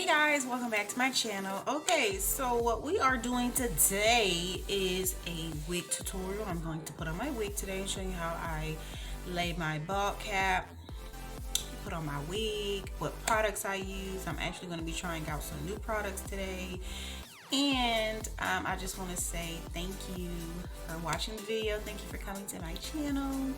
guys, welcome back to my channel. Okay, so what we are doing today is a wig tutorial. I'm going to put on my wig today and show you how I lay my bald cap, put on my wig, what products I use. I'm actually going to be trying out some new products today. And I just want to say thank you for watching the video. Thank you for coming to my channel.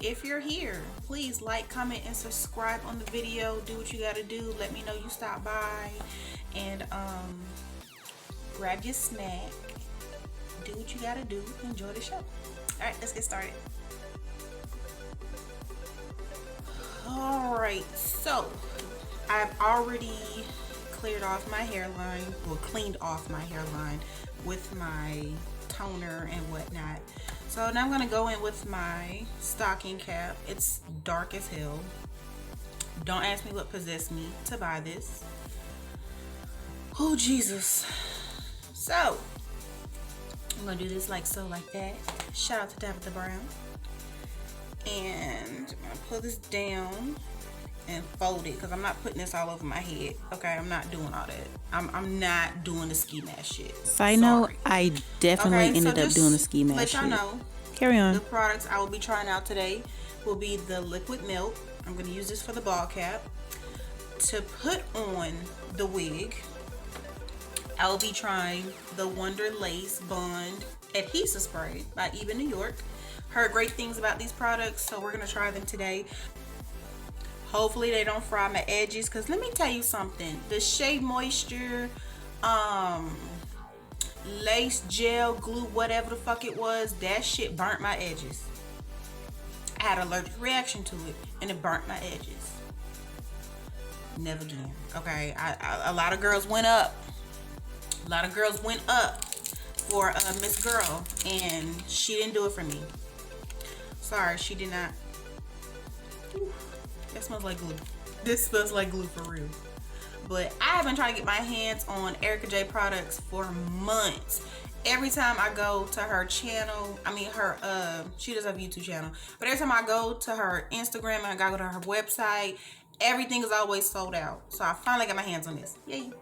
If you're here, please like, comment, and subscribe on the video. Do what you gotta do. Let me know you stopped by, and grab your snack. Do what you gotta do. Enjoy the show. All right, let's get started. All right, so I've already cleared off my hairline, well, cleaned off my hairline with my toner and whatnot. So now I'm gonna go in with my stocking cap. It's dark as hell. Don't ask me what possessed me to buy this. Oh Jesus. So I'm gonna do this like so, like that. Shout out to Tabitha Brown. And I'm gonna pull this down and fold it, because I'm not putting this all over my head. Okay, I'm not doing all that. I'm not doing the ski mask shit. Side note, I definitely ended up doing the ski mask let shit. y'all know, carry on. The products I will be trying out today will be the liquid melt. I'm going to use this for the ball cap. To put on the wig, I will be trying the Wonder Lace Bond Adhesive Spray by EBIN New York. Heard great things about these products, so we're going to try them today. Hopefully they don't fry my edges, because let me tell you something. The Shea Moisture lace gel glue, whatever the fuck it was, that shit burnt my edges. I had an allergic reaction to it, and it burnt my edges. Never again. Okay, a lot of girls went up. A lot of girls went up for Miss Girl, and she didn't do it for me. Sorry, she did not. Ooh. That smells like glue. This smells like glue for real. But I have been trying to get my hands on ericaj products for months. Every time I go to her channel, I mean her, she does have a YouTube channel, but every time I go to her Instagram and I go to her website, everything is always sold out. So I finally got my hands on this. Yay.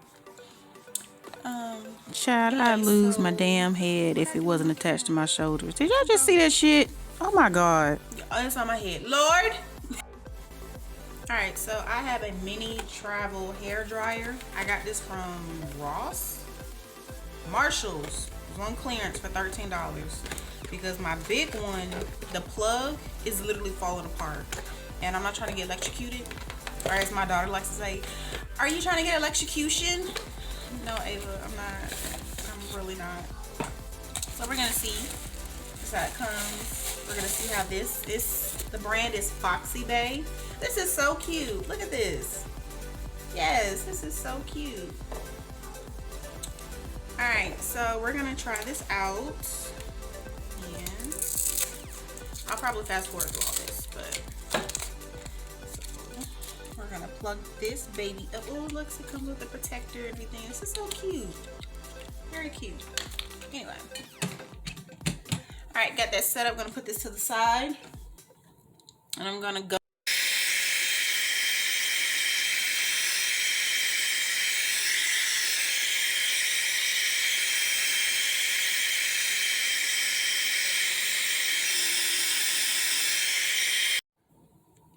Child, I'd lose my damn head if it wasn't attached to my shoulders. Did y'all just see that shit? Oh my God. Oh, it's on my head. Lord. Alright, so I have a mini travel hair dryer. I got this from Marshall's. It was on clearance for $13 because my big one, the plug, is literally falling apart. And I'm not trying to get electrocuted. Or as my daughter likes to say, are you trying to get electrocution? No, Ava, I'm not. I'm really not. So we're going to see how it comes. We're going to see how this is. The brand is Foxy Bay. This is so cute. Look at this. Yes, this is so cute. Alright, so we're going to try this out. And I'll probably fast forward through all this, but so we're going to plug this baby up. Oh, look, it comes with a protector and everything. This is so cute. Very cute. Anyway. Alright, got that set up. I'm going to put this to the side. And I'm going to go.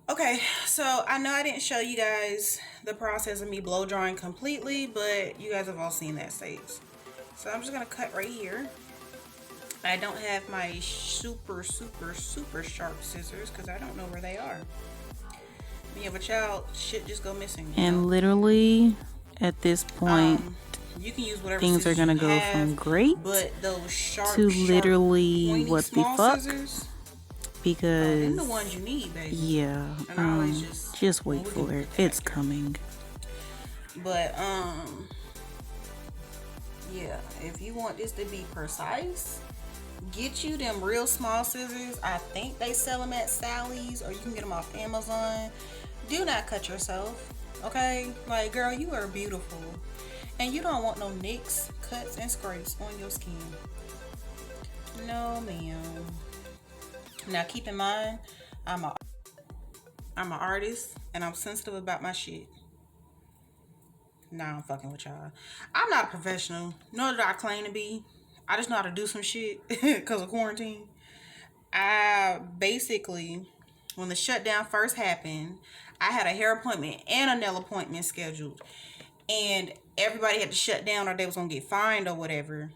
Okay, so I know I didn't show you guys the process of me blow drying completely, but you guys have all seen that stage. So I'm just going to cut right here. I don't have my super sharp scissors because I don't know where they are. When you have a child, shit just go missing. And literally, at this point, you can use whatever things are gonna go from great but those sharp, to literally pointy, what the fuck? Scissors, because the ones you need, baby. Yeah, just wait for it. It's coming. But yeah, if you want this to be precise, get you them real small scissors. I think they sell them at Sally's, or you can get them off Amazon. Do not cut yourself, okay? Like, girl, you are beautiful, and you don't want no nicks, cuts, and scrapes on your skin. No, ma'am. Now, keep in mind, I'm an artist, and I'm sensitive about my shit. Nah, I'm fucking with y'all. I'm not a professional, nor do I claim to be. I just know how to do some shit because of quarantine. I basically, when the shutdown first happened, I had a hair appointment and a nail appointment scheduled. And everybody had to shut down or they was gonna get fined or whatever.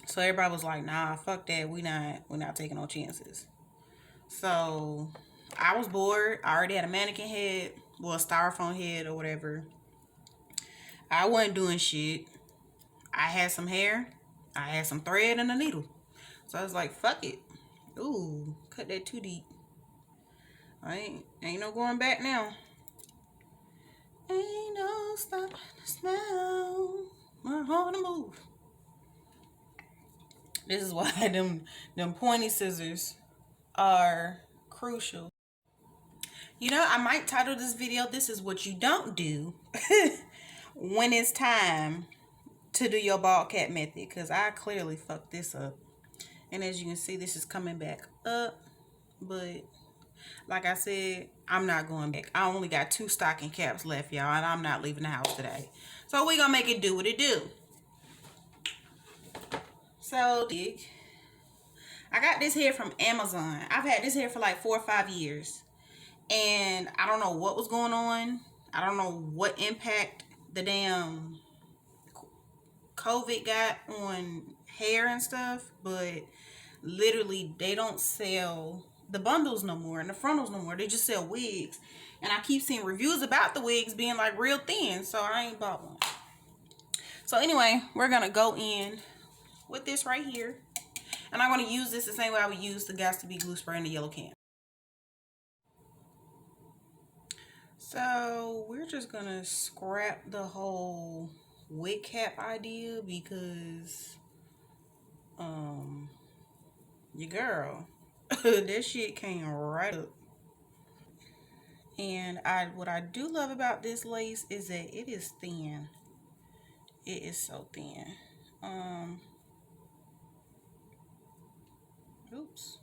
So everybody was like, nah, fuck that. We not taking no chances. So I was bored. I already had a mannequin head, well, a styrofoam head or whatever. I wasn't doing shit. I had some hair, I had some thread and a needle. So I was like, fuck it. Ooh, cut that too deep. Ain't no going back now. Ain't no stopping the smell. My heart to move. This is why them pointy scissors are crucial. You know, I might title this video, "This is what you don't do when it's time to do your bald cap method," because I clearly fucked this up. And as you can see, this is coming back up. But like I said, I'm not going back. I only got 2 stocking caps left, y'all, and I'm not leaving the house today. So we gonna make it do what it do. So I got this hair from Amazon. I've had this hair for like 4 or 5 years. And I don't know what was going on. I don't know what impact the damn COVID got on hair and stuff. But literally, they don't sell the bundles no more and the frontals no more. They just sell wigs. And I keep seeing reviews about the wigs being like real thin. So I ain't bought one. So anyway, we're going to go in with this right here. And I'm going to use this the same way I would use the Got to Be glue spray in the yellow can. So we're just going to scrap the whole wig cap idea because your girl, that shit came right up. And what I do love about this lace is that it is thin. It is so thin. Oops.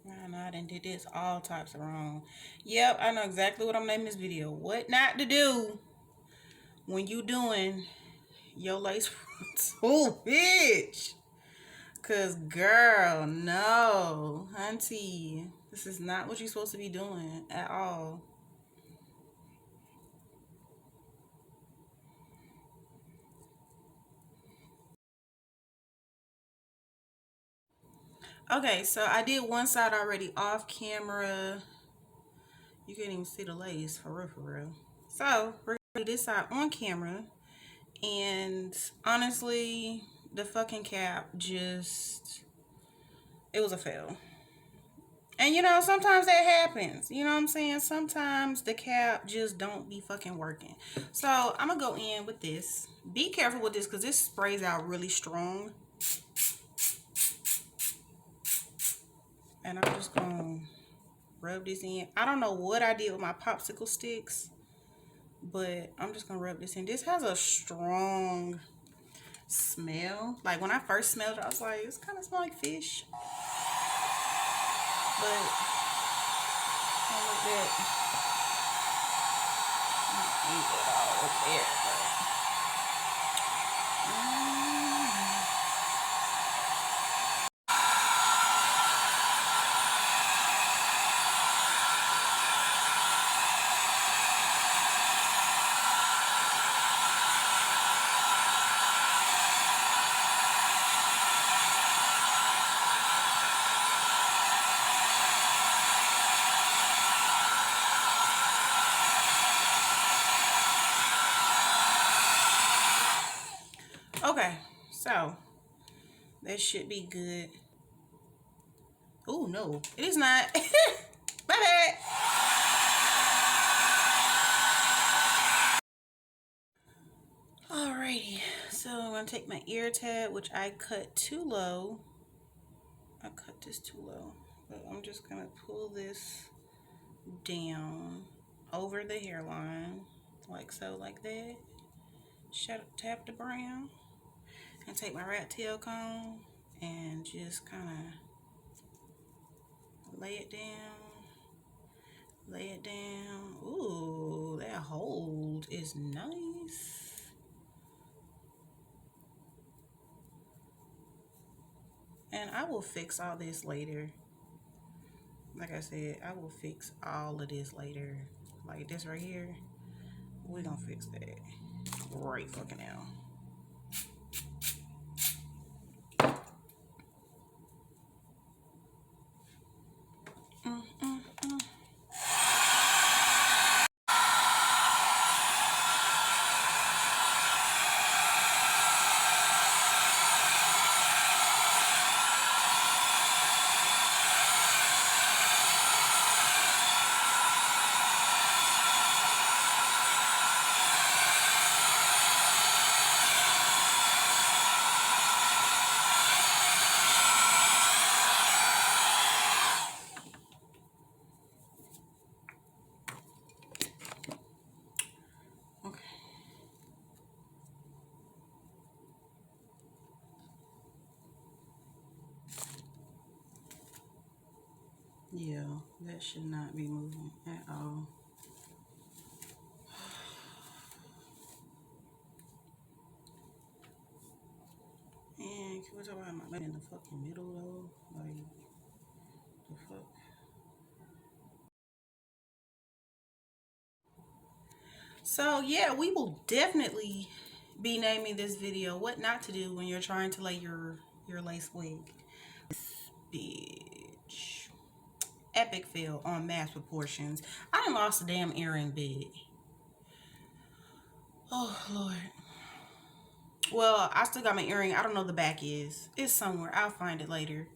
I know I done did this all types of wrong. Yep, I know exactly what I'm naming this video. What not to do when you doing your lace fronts. Oh, bitch. Cause girl, no, auntie, this is not what you're supposed to be doing at all. Okay, so I did one side already off camera. You can't even see the lace for real, for real. So we're gonna do this side on camera. And honestly, the fucking cap just, it was a fail. And you know, sometimes that happens. You know what I'm saying? Sometimes the cap just don't be fucking working. So I'm gonna go in with this. Be careful with this because this sprays out really strong. And I'm just gonna rub this in. I don't know what I did with my popsicle sticks, but I'm just gonna rub this in. This has a strong smell. Like when I first smelled it, I was like, it's kind of smell like fish. But I look at eat it all up there. Okay, so that should be good. Oh no, it is not. My bad. Alrighty, so I'm gonna take my ear tab, which I cut too low. I cut this too low, but I'm just gonna pull this down over the hairline, like so, like that. Tap the brown, and take my rat tail comb and just kind of lay it down Lay it down. Ooh, that hold is nice. And I will fix all this later. Like I said, I will fix all of this later. Like this right here, we're gonna fix that right fucking now. Okay. Yeah, that should not be moving at all. And can we talk about my in the fucking middle though? Like, the fuck? So yeah, we will definitely be naming this video "What Not to Do When You're Trying to Lay Your Lace Wig." Bitch. Epic fail on mass proportions. I done lost a damn earring bit. Oh Lord. Well, I still got my earring. I don't know the back is. It's somewhere. I'll find it later.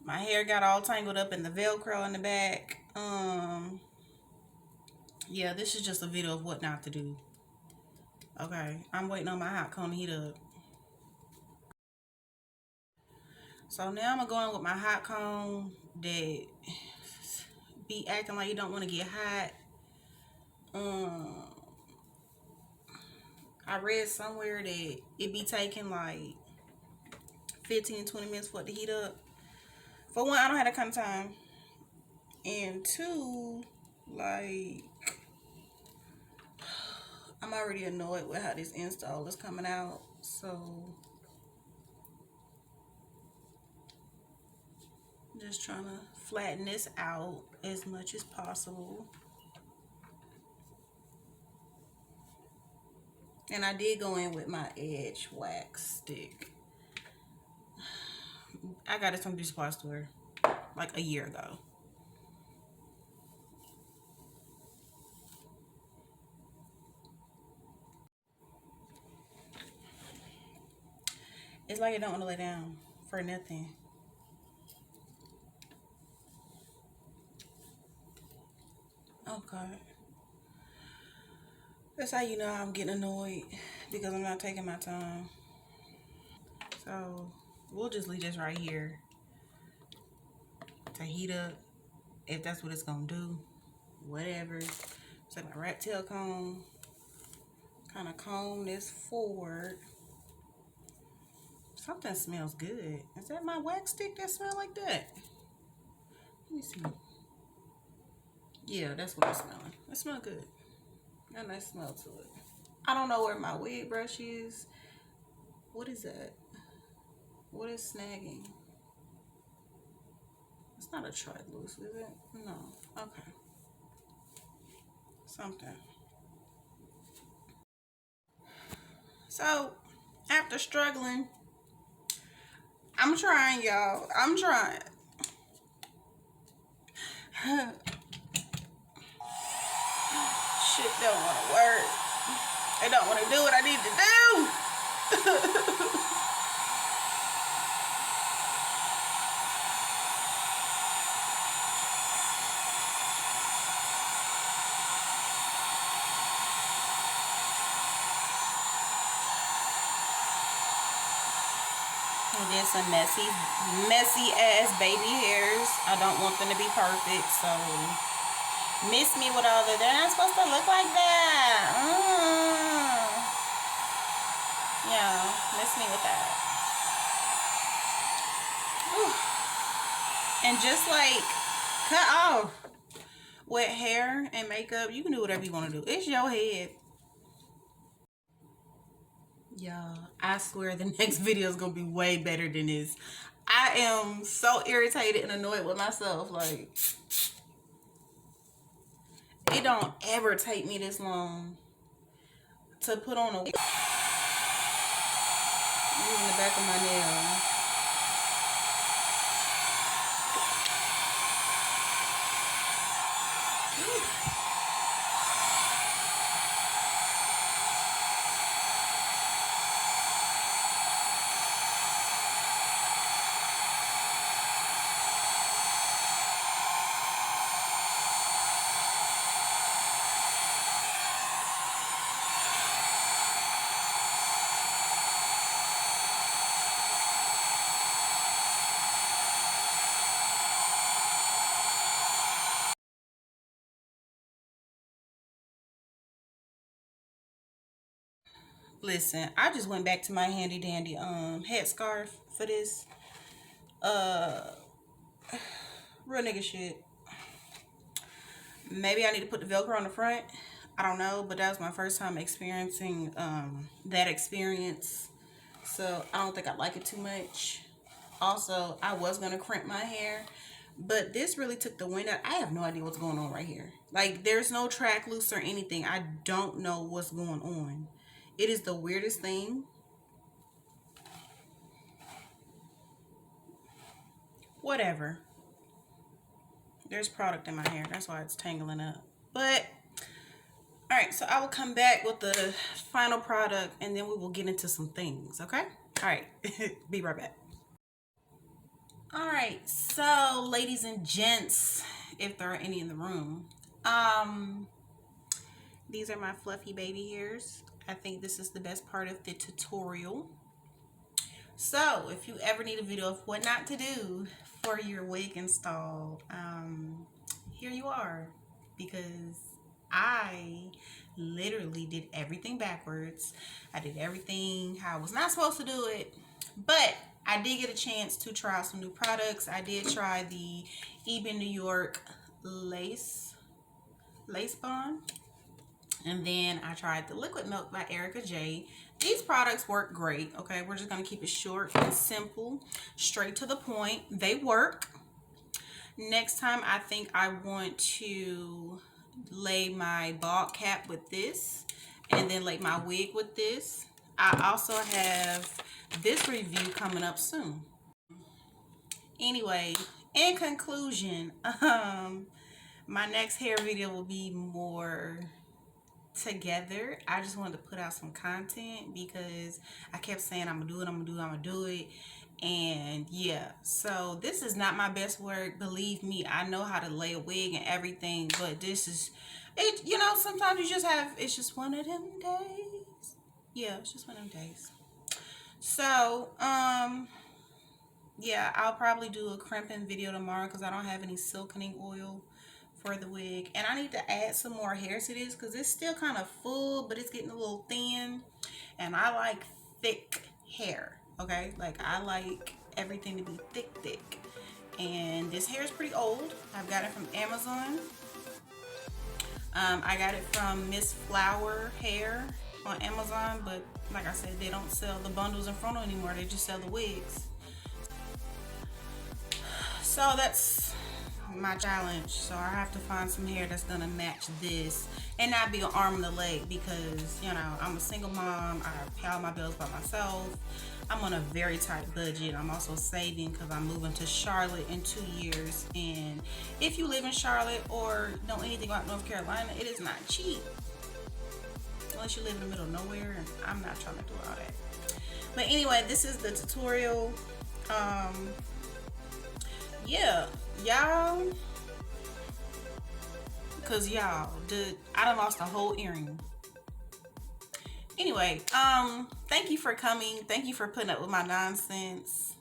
My hair got all tangled up in the Velcro in the back. Yeah, this is just a video of what not to do. Okay, I'm waiting on my hot comb to heat up. So now I'm gonna go in with my hot comb that be acting like you don't want to get hot. I read somewhere that it be taking like 15-20 minutes for it to heat up. For one, I don't have that kind of time. And two, like, I'm already annoyed with how this install is coming out. So just trying to flatten this out as much as possible. And I did go in with my edge wax stick. I got it from Beauty Supply Store like a year ago. It's like I don't want to lay down for nothing. Okay. That's how you know I'm getting annoyed, because I'm not taking my time. So we'll just leave this right here to heat up, if that's what it's gonna do. Whatever. Take my rat tail comb, kind of comb this forward. Something smells good. Is that my wax stick that smells like that? Let me see. Yeah, that's what it's smelling. It smells good. Got a nice smell to it. I don't know where my wig brush is. What is that? What is snagging? It's not a tri-loose, is it? No. Okay. Something. So, after struggling, I'm trying, y'all. I'm trying. Shit don't want to work. I don't want to do what I need to do. And then some messy ass baby hairs. I don't want them to be perfect, so miss me with all that. They're not supposed to look like that. Yeah, miss me with that. Whew. And just like cut off. with hair and makeup, you can do whatever you want to do. It's your head. Y'all, I swear the next video is gonna be way better than this. I am so irritated and annoyed with myself. Like, it don't ever take me this long to put on a wig. Using the back of my nail. Listen, I just went back to my handy dandy headscarf for this. Real nigga shit. Maybe I need to put the Velcro on the front. I don't know, but that was my first time experiencing that experience. So I don't think I like it too much. Also, I was gonna crimp my hair, but this really took the wind out. I have no idea what's going on right here. Like, there's no track loose or anything. I don't know what's going on. It is the weirdest thing. Whatever. There's product in my hair. That's why it's tangling up. But, alright, so I will come back with the final product and then we will get into some things, okay? Alright, be right back. Alright, so ladies and gents, if there are any in the room, these are my fluffy baby hairs. I think this is the best part of the tutorial. So if you ever need a video of what not to do for your wig install, here you are, because I literally did everything backwards. I did everything how I was not supposed to do it, but I did get a chance to try out some new products. I did try the EBIN New York lace bond. And then I tried the Liquid Milk by Ericaj. These products work great, okay? We're just going to keep it short and simple, straight to the point. They work. Next time, I think I want to lay my bald cap with this and then lay my wig with this. I also have this review coming up soon. Anyway, in conclusion, my next hair video will be more together. I just wanted to put out some content because I kept saying I'm gonna do it, and yeah, so this is not my best work. Believe me, I know how to lay a wig and everything, but this is it. You know, sometimes you just have, it's just one of them days. Yeah, it's just one of them days. So yeah, I'll probably do a crimping video tomorrow because I don't have any silkening oil for the wig, and I need to add some more hair to this because it's still kind of full, but it's getting a little thin, and I like thick hair, okay? Like, I like everything to be thick, and this hair is pretty old. I've got it from Amazon. I got it from Miss Flower Hair on Amazon, but like I said, they don't sell the bundles in frontal anymore. They just sell the wigs. So that's my challenge. So I have to find some hair that's gonna match this and not be an arm and a leg, because you know, I'm a single mom. I pay all my bills by myself. I'm on a very tight budget. I'm also saving because I'm moving to Charlotte in 2 years, and if you live in Charlotte or know anything about North Carolina, it is not cheap unless you live in the middle of nowhere, and I'm not trying to do all that. But anyway, this is the tutorial. Yeah, y'all, because y'all, I done lost a whole earring. Anyway, thank you for coming. Thank you for putting up with my nonsense.